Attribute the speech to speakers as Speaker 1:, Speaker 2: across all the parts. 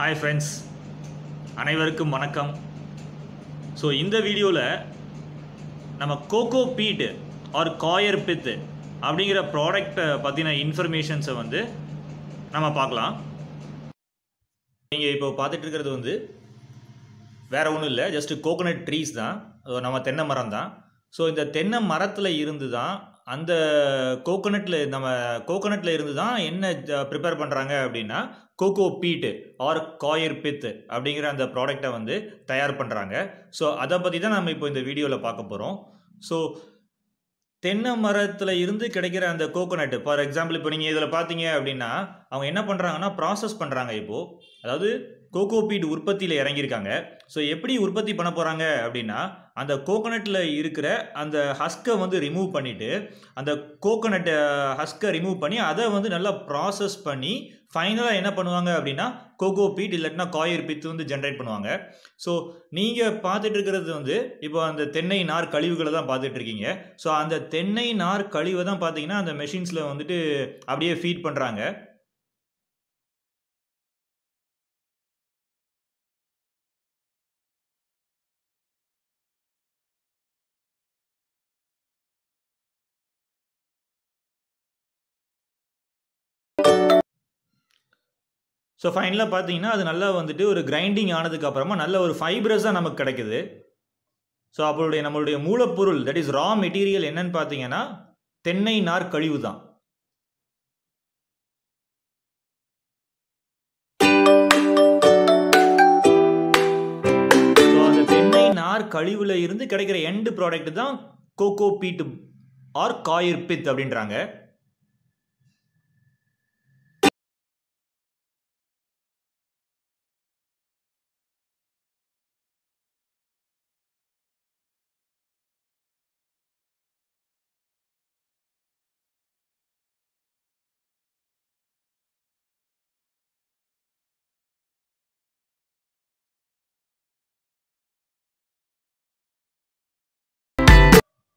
Speaker 1: Hi friends, அனைவருக்கும் வணக்கம். So இந்த வீடியோவில் நம்ம கோகோ பீட் ஆர் காயர் பித் அப்படிங்கிற ப்ராடக்ட்டை பற்றின இன்ஃபர்மேஷன்ஸை நம்ம பார்க்கலாம். நீங்கள் இப்போ பார்த்துட்டு இருக்கிறது வேறு ஒன்றும் இல்லை, ஜஸ்ட்டு கோகோனட் ட்ரீஸ் தான், நம்ம தென்னை மரம் தான். ஸோ இந்த தென்னை மரத்தில் இருந்து தான் அந்த கோகோனட்டில் இருந்து தான் என்ன ப்ரிப்பேர் பண்ணுறாங்க அப்படின்னா கோகோ பீட் ஆர் காயர் பித் அப்படிங்கிற அந்த ப்ராடக்டை தயார் பண்ணுறாங்க. ஸோ அதை பற்றி தான் நம்ம இப்போ இந்த வீடியோவில் பார்க்க போகிறோம். ஸோ தென்னை மரத்தில் இருந்து கிடைக்கிற அந்த கோகோனட், ஃபார் எக்ஸாம்பிள் இப்போ நீங்கள் இதில் பார்த்தீங்க அப்படின்னா அவங்க என்ன பண்ணுறாங்கன்னா ப்ராசஸ் பண்ணுறாங்க. இப்போது அதாவது கோகோ பீட் உற்பத்தியில் இறங்கியிருக்காங்க. ஸோ எப்படி உற்பத்தி பண்ண போகிறாங்க அப்படின்னா அந்த கோகோனட்டில் இருக்கிற அந்த ஹஸ்கை ரிமூவ் பண்ணிவிட்டு அந்த கோகோனட் ஹஸ்கை ரிமூவ் பண்ணி அதை நல்லா ப்ராசஸ் பண்ணி ஃபைனலாக என்ன பண்ணுவாங்க அப்படின்னா கோகோ பீட் இல்லாட்டினா காயர் பித் ஜென்ரேட் பண்ணுவாங்க. ஸோ நீங்கள் பார்த்துட்டு இருக்கிறது இப்போ அந்த தென்னை நார் கழிவுகளை தான் பார்த்துட்டு இருக்கீங்க. ஸோ அந்த தென்னை நார் கழிவை தான் பார்த்தீங்கன்னா அந்த மெஷின்ஸில் அப்படியே ஃபீட் பண்ணுறாங்க. ஸோ ஃபைனலாக பார்த்தீங்கன்னா அது நல்லா ஒரு கிரைண்டிங் ஆனதுக்கு அப்புறமா நல்ல ஒரு ஃபைப்ரஸாக நமக்கு கிடைக்குது. ஸோ நம்மளுடைய மூலப்பொருள், தட் இஸ் ரா மெட்டீரியல் என்னன்னு பார்த்தீங்கன்னா தென்னை நார் கழிவு தான். ஸோ அந்த தென்னை நார் கழிவுல இருந்து கிடைக்கிற எண்ட் ப்ராடக்ட் தான் கோகோ பீட் ஆர் காயர் பித் அப்படின்றாங்க.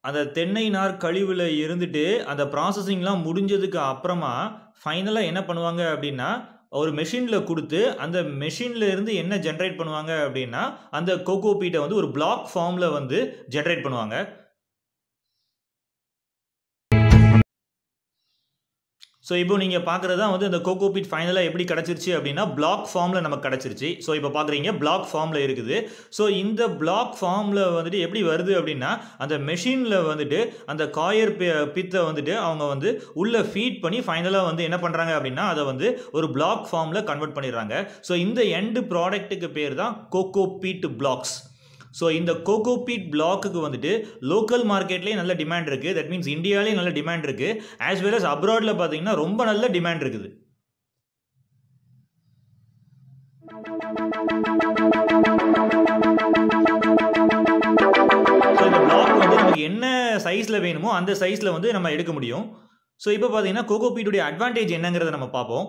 Speaker 1: அந்த தென்னை நார் கழிவில் இருந்துட்டு அந்த ப்ராசஸிங்லாம் முடிஞ்சதுக்கு அப்புறமா ஃபைனலாக என்ன பண்ணுவாங்க அப்படின்னா ஒரு மெஷினில் கொடுத்து அந்த மெஷினில் இருந்து என்ன ஜென்ரேட் பண்ணுவாங்க அப்படின்னா அந்த கோகோ பீட்டை ஒரு பிளாக் ஃபார்மில் ஜென்ரேட் பண்ணுவாங்க. ஸோ இப்போ நீங்கள் பார்க்குறது தான் அந்த கோகோ பீட் ஃபைனலாக எப்படி கிடச்சிருச்சு அப்படின்னா பிளாக் ஃபார்மில் நமக்கு கிடச்சிருச்சு. ஸோ இப்போ பார்க்குறீங்க பிளாக் ஃபார்மில் இருக்குது. ஸோ இந்த பிளாக் ஃபார்மில் எப்படி வருது அப்படின்னா அந்த மெஷினில் அந்த காயர் பித்தை அவங்க உள்ளே ஃபீட் பண்ணி ஃபைனலாக என்ன பண்ணுறாங்க அப்படின்னா அதை ஒரு பிளாக் ஃபார்மில் கன்வெர்ட் பண்ணிடுறாங்க. ஸோ இந்த எண்டு ப்ராடக்ட்டுக்கு பேர் தான் கோகோ பீட் பிளாக்ஸ். ஸோ இந்த கோகோ பீட் பிளாக்குக்கு லோக்கல் மார்க்கெட்லேயே நல்ல டிமாண்ட் இருக்குது. தட் மீன்ஸ் இந்தியாவிலேயே நல்ல டிமாண்ட் இருக்குது. ஆஸ் வெல் அஸ் அப்ராடில் பார்த்தீங்கன்னா ரொம்ப நல்ல டிமாண்ட் இருக்குது. ஸோ இந்த பிளாக் நமக்கு என்ன சைஸில் வேணுமோ அந்த சைஸில் நம்ம எடுக்க முடியும். ஸோ இப்போ பார்த்தீங்கன்னா கோகோ பீட்டுடைய அட்வான்டேஜ் என்னங்கிறத நம்ம பார்ப்போம்.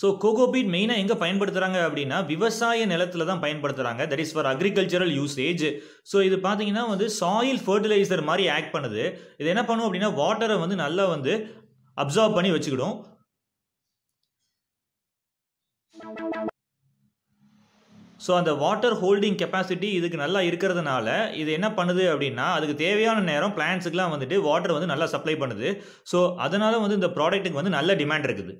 Speaker 1: ஸோ கோகோ பீட் மெயினாக எங்கே பயன்படுத்துகிறாங்க அப்படின்னா விவசாய நிலத்தில் தான் பயன்படுத்துகிறாங்க. That is for agricultural usage. So இது பார்த்தீங்கன்னா சாயில் ஃபர்டிலைசர் மாதிரி ஆக்ட் பண்ணுது. இது என்ன பண்ணும் அப்படின்னா வாட்டரை நல்லா அப்சார்ப் பண்ணி வச்சுக்கிடும். ஸோ அந்த வாட்டர் ஹோல்டிங் கெப்பாசிட்டி இதுக்கு நல்லா இருக்கிறதுனால இது என்ன பண்ணுது அப்படின்னா அதுக்கு தேவையான நேரம் பிளான்ஸுக்குலாம் வாட்டர் நல்லா சப்ளை பண்ணுது. ஸோ அதனால இந்த ப்ராடக்ட்டுக்கு நல்ல டிமாண்ட் இருக்குது.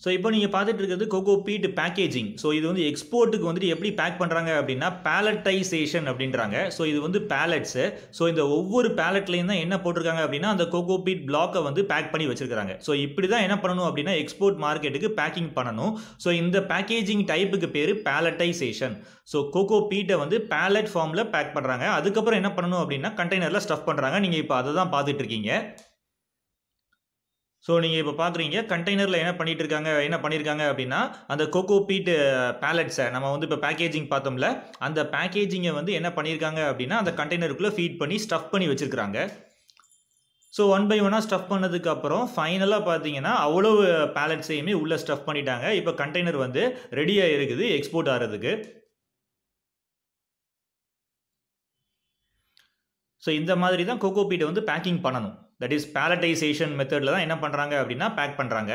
Speaker 1: ஸோ இப்போ நீங்கள் பார்த்துட்டு இருக்கிறது கோகோ பீட் பேக்கேஜிங். ஸோ இது எக்ஸ்போர்ட்டுக்கு எப்படி பேக் பண்ணுறாங்க அப்படின்னா பேலட்டைசேஷன் அப்படின்றாங்க. ஸோ இது பேலட்ஸு. ஸோ இந்த ஒவ்வொரு பேலட்லேயும் தான் என்ன போட்டிருக்காங்க அப்படின்னா அந்த கோகோ பீட் பிளாக்கை பேக் பண்ணி வச்சிருக்காங்க. ஸோ இப்படி தான் என்ன பண்ணணும் அப்படின்னா எக்ஸ்போர்ட் மார்க்கெட்டுக்கு பேக்கிங் பண்ணணும். ஸோ இந்த பேக்கேஜிங் டைப்புக்கு பேர் பேலட்டைசேஷன். ஸோ கோகோ பீட்டை பேலட் ஃபார்மில் பேக் பண்ணுறாங்க. அதுக்கப்புறம் என்ன பண்ணணும் அப்படின்னா கண்டெய்னரில் ஸ்டஃப் பண்ணுறாங்க. நீங்கள் இப்போ அதை தான் பார்த்துட்டு இருக்கீங்க. ஸோ நீங்கள் இப்போ பார்க்குறீங்க கண்டெய்னரில் என்ன பண்ணியிருக்காங்க அப்படின்னா அந்த கோகோ பீட் பேலட்ஸை நம்ம வந்து இப்போ பேக்கேஜிங் பார்த்தோம்ல, அந்த பேக்கேஜிங்கை வந்து என்ன பண்ணியிருக்காங்க அப்படின்னா அந்த கண்டெய்னருக்குள்ளே ஃபீட் பண்ணி ஸ்டஃப் பண்ணி வச்சுருக்காங்க. ஸோ 1 by 1 ஸ்டஃப் பண்ணதுக்கப்புறம் ஃபைனலாக பார்த்தீங்கன்னா அவ்வளோ பேலட்ஸையுமே உள்ளே ஸ்டஃப் பண்ணிட்டாங்க. இப்போ கண்டெய்னர் வந்து ரெடியாக இருக்குது எக்ஸ்போர்ட் ஆகிறதுக்கு. ஸோ இந்த மாதிரி தான் கோகோ பீட்டை வந்து பேக்கிங் பண்ணணும். தட் இஸ் பேலட்டைசேஷன் மெத்தடில் தான் என்ன பண்ணுறாங்க அப்படின்னா பேக் பண்ணுறாங்க.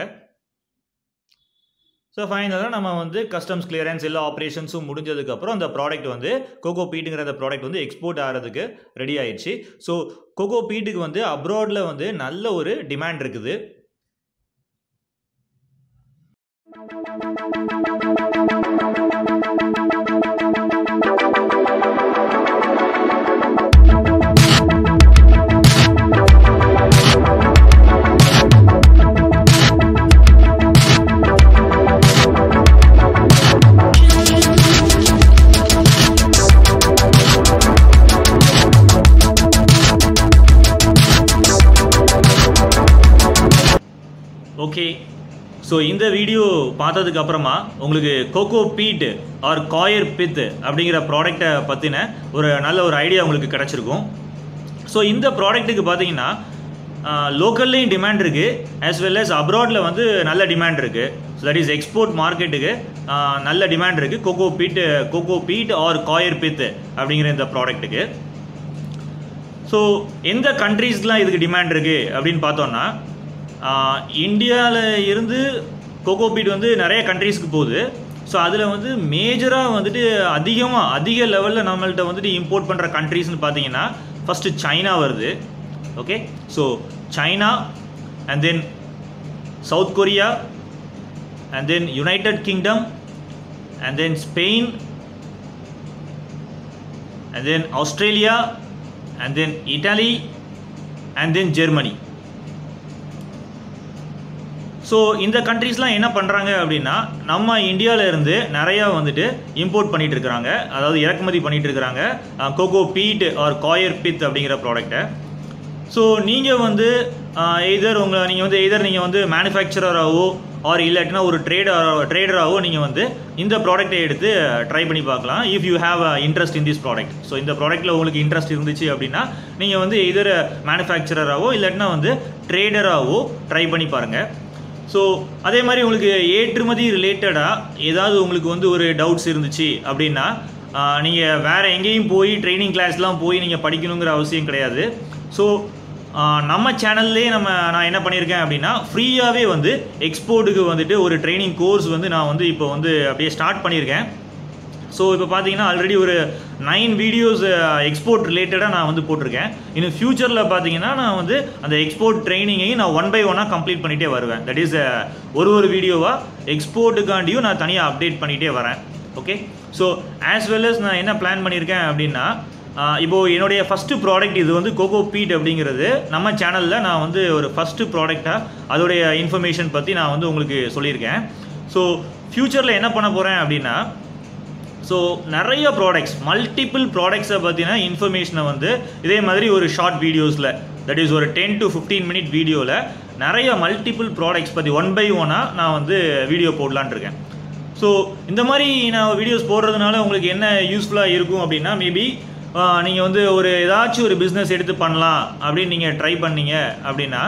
Speaker 1: ஸோ ஃபைனலாக நம்ம வந்து கஸ்டம்ஸ் கிளியரன்ஸ் எல்லா ஆப்ரேஷன்ஸும் முடிஞ்சதுக்கப்புறம் அந்த ப்ராடக்ட் வந்து கோகோ பீட்டுங்கிற அந்த ப்ராடக்ட் வந்து எக்ஸ்போர்ட் ஆகிறதுக்கு ரெடி ஆயிடுச்சு. ஸோ கோகோ பீட்டுக்கு வந்து அப்ராடில் வந்து நல்ல ஒரு டிமாண்ட் இருக்குது. ஓகே, ஸோ இந்த வீடியோ பார்த்ததுக்கு அப்புறமா உங்களுக்கு கோகோ பீட் ஆர் காயர் பித் அப்படிங்கிற ப்ராடக்டை பற்றின ஒரு நல்ல ஒரு ஐடியா உங்களுக்கு கிடச்சிருக்கும். ஸோ இந்த ப்ராடக்ட்டுக்கு பார்த்தீங்கன்னா லோக்கல்லையும் டிமாண்ட் இருக்குது, ஆஸ் வெல் அஸ் அப்ராடில் வந்து நல்ல டிமாண்ட் இருக்குது. ஸோ தட் இஸ் எக்ஸ்போர்ட் மார்க்கெட்டுக்கு நல்ல டிமாண்ட் இருக்குது கோகோ பீட் ஆர் காயர் பித் அப்படிங்கிற இந்த ப்ராடக்ட்டுக்கு. ஸோ எந்த கண்ட்ரீஸ்லாம் இதுக்கு டிமாண்ட் இருக்குது அப்படின்னு பார்த்தோன்னா, இந்தியாவில் இருந்து கோகோ பீட் வந்து நிறைய கண்ட்ரீஸ்க்கு போகுது. ஸோ அதில் வந்து மேஜராக வந்துட்டு அதிக லெவலில் நம்மள்கிட்ட வந்துட்டு இம்போர்ட் பண்ணுற கண்ட்ரீஸ்னு பார்த்தீங்கன்னா ஃபஸ்ட்டு சைனா வருது. Okay, so China and then south Korea and then United kingdom and then Spain and then Australia and then Italy and then Germany. So இந்த கண்ட்ரீஸ்லாம் என்ன பண்ணுறாங்க அப்படின்னா நம்ம இந்தியாவிலேருந்து நிறையா வந்துட்டு இம்போர்ட் பண்ணிகிட்டு இருக்கிறாங்க, அதாவது இறக்குமதி பண்ணிகிட்டு இருக்கிறாங்க கோகோ பீட் ஆர் காயர் பித் அப்படிங்கிற ப்ராடக்டை. ஸோ நீங்கள் வந்து நீங்கள் வந்து மேனுஃபேக்சரராகவோ ஆர் இல்லாட்டினா ஒரு ட்ரேடராகவோ நீங்கள் வந்து இந்த ப்ராடக்டை எடுத்து ட்ரை பண்ணி பார்க்கலாம். If you have interest in this product. So இந்த ப்ராடக்ட்டில் உங்களுக்கு இன்ட்ரெஸ்ட் இருந்துச்சு அப்படின்னா நீங்கள் வந்து எதர் மேனுஃபேக்சரராகவோ இல்லாட்டினா வந்து ட்ரேடராகவோ ட்ரை பண்ணி பாருங்கள். ஸோ அதே மாதிரி உங்களுக்கு ஏற்றுமதி ரிலேட்டடாக ஏதாவது உங்களுக்கு வந்து ஒரு டவுட்ஸ் இருந்துச்சு அப்படின்னா நீங்கள் வேறு எங்கேயும் போய் ட்ரைனிங் கிளாஸ்லாம் போய் நீங்கள் படிக்கணுங்கிற அவசியம் கிடையாது. ஸோ நம்ம சேனல்லே நான் என்ன பண்ணியிருக்கேன் அப்படின்னா ஃப்ரீயாகவே வந்து எக்ஸ்போர்ட்டுக்கு வந்துட்டு ஒரு ட்ரைனிங் கோர்ஸ் வந்து நான் வந்து இப்போ வந்து அப்படியே ஸ்டார்ட் பண்ணியிருக்கேன். ஸோ இப்போ பார்த்தீங்கன்னா ஆல்ரெடி ஒரு 9 வீடியோஸ் எக்ஸ்போர்ட் ரிலேட்டடாக நான் வந்து போட்டிருக்கேன். இன்னும் ஃப்யூச்சரில் பார்த்தீங்கன்னா நான் வந்து அந்த எக்ஸ்போர்ட் ட்ரைனிங்கையும் நான் 1 by 1 கம்ப்ளீட் பண்ணிகிட்டே வருவேன். தட் இஸ் ஒரு வீடியோவாக எக்ஸ்போர்ட்டுக்காண்டியும் நான் தனியாக அப்டேட் பண்ணிகிட்டே வரேன். Okay, so as well as நான் என்ன பிளான் பண்ணியிருக்கேன் அப்படின்னா இப்போது என்னுடைய ஃபஸ்ட்டு ப்ராடக்ட் இது வந்து கோகோ பீட் அப்படிங்கிறது நம்ம சேனலில் நான் வந்து ஒரு ஃபஸ்ட்டு ப்ராடக்டாக அதோடைய இன்ஃபர்மேஷன் பற்றி நான் வந்து உங்களுக்கு சொல்லியிருக்கேன். ஸோ ஃப்யூச்சரில் என்ன பண்ண போகிறேன் அப்படின்னா ஸோ நிறைய மல்டிபிள் ப்ராடக்ட்ஸை பற்றின இன்ஃபர்மேஷனை வந்து இதே மாதிரி ஒரு ஷார்ட் வீடியோஸில், தட் இஸ் ஒரு 10 to 15 minute வீடியோவில் நிறைய மல்டிபிள் ப்ராடக்ட்ஸ் பற்றி 1 by 1 நான் வந்து வீடியோ போடலான் இருக்கேன். ஸோ இந்த மாதிரி நான் வீடியோஸ் போடுறதுனால உங்களுக்கு என்ன யூஸ்ஃபுல்லாக இருக்கும் அப்படின்னா, மேபி நீங்கள் வந்து ஏதாச்சும் ஒரு பிஸ்னஸ் எடுத்து பண்ணலாம் அப்படின்னு நீங்கள் ட்ரை பண்ணீங்க அப்படின்னா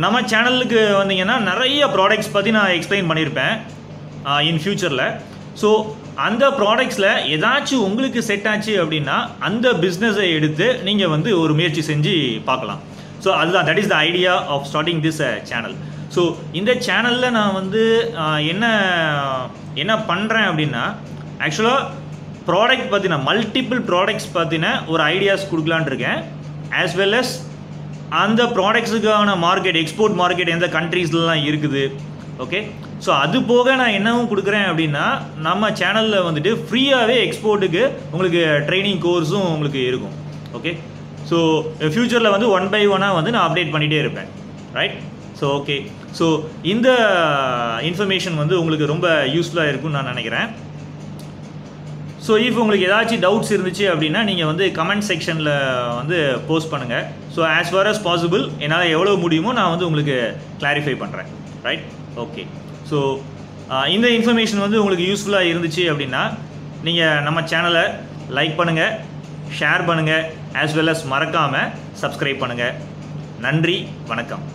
Speaker 1: நம்ம சேனலுக்கு வந்தீங்கன்னா நிறைய ப்ராடக்ட்ஸ் பற்றி நான் எக்ஸ்பிளைன் பண்ணியிருப்பேன் இன் ஃப்யூச்சரில். ஸோ அந்த ப்ராடக்ட்ஸில் ஏதாச்சும் உங்களுக்கு செட் ஆச்சு அப்படின்னா அந்த பிஸ்னஸை எடுத்து நீங்கள் வந்து ஒரு முயற்சி செஞ்சு பார்க்கலாம். ஸோ அதுதான், that is the idea of starting this channel. So இந்த சேனலில் நான் வந்து என்ன பண்ணுறேன் அப்படின்னா ஆக்சுவலாக ப்ராடக்ட் பற்றின மல்டிபிள் ப்ராடக்ட்ஸ் பற்றின ஒரு ஐடியாஸ் கொடுக்கலான் இருக்கேன். ஆஸ் வெல் அஸ் அந்த ப்ராடக்ட்ஸுக்கான மார்க்கெட், எக்ஸ்போர்ட் மார்க்கெட் எந்த கண்ட்ரீஸ்லாம் இருக்குது. ஓகே, ஸோ அது போக நான் என்னவும் கொடுக்குறேன் அப்படின்னா நம்ம சேனலில் வந்துட்டு ஃப்ரீயாகவே எக்ஸ்போர்ட்டுக்கு உங்களுக்கு ட்ரைனிங் கோர்ஸும் உங்களுக்கு இருக்கும். ஓகே, ஸோ ஃப்யூச்சரில் வந்து 1 by 1 வந்து நான் அப்டேட் பண்ணிகிட்டே இருப்பேன். ரைட், ஸோ ஓகே, ஸோ இந்த இன்ஃபர்மேஷன் வந்து உங்களுக்கு ரொம்ப யூஸ்ஃபுல்லாக இருக்கும்னு நான் நினைக்கிறேன். ஸோ இஃப் உங்களுக்கு ஏதாச்சும் டவுட்ஸ் இருந்துச்சு அப்படின்னா நீங்கள் வந்து கமெண்ட் செக்ஷனில் வந்து போஸ்ட் பண்ணுங்கள். So as for us possible என்னால் எவ்வளோ முடியுமோ நான் வந்து உங்களுக்கு கிளாரிஃபை பண்ணுறேன். Right, okay. ஸோ இந்த இன்ஃபர்மேஷன் வந்து உங்களுக்கு யூஸ்ஃபுல்லாக இருந்துச்சு அப்படின்னா நீங்கள் நம்ம சேனலை லைக் பண்ணுங்கள், ஷேர் பண்ணுங்கள், ஆஸ் வெல் அஸ் மறக்காமல் சப்ஸ்கிரைப் பண்ணுங்கள். நன்றி, வணக்கம்.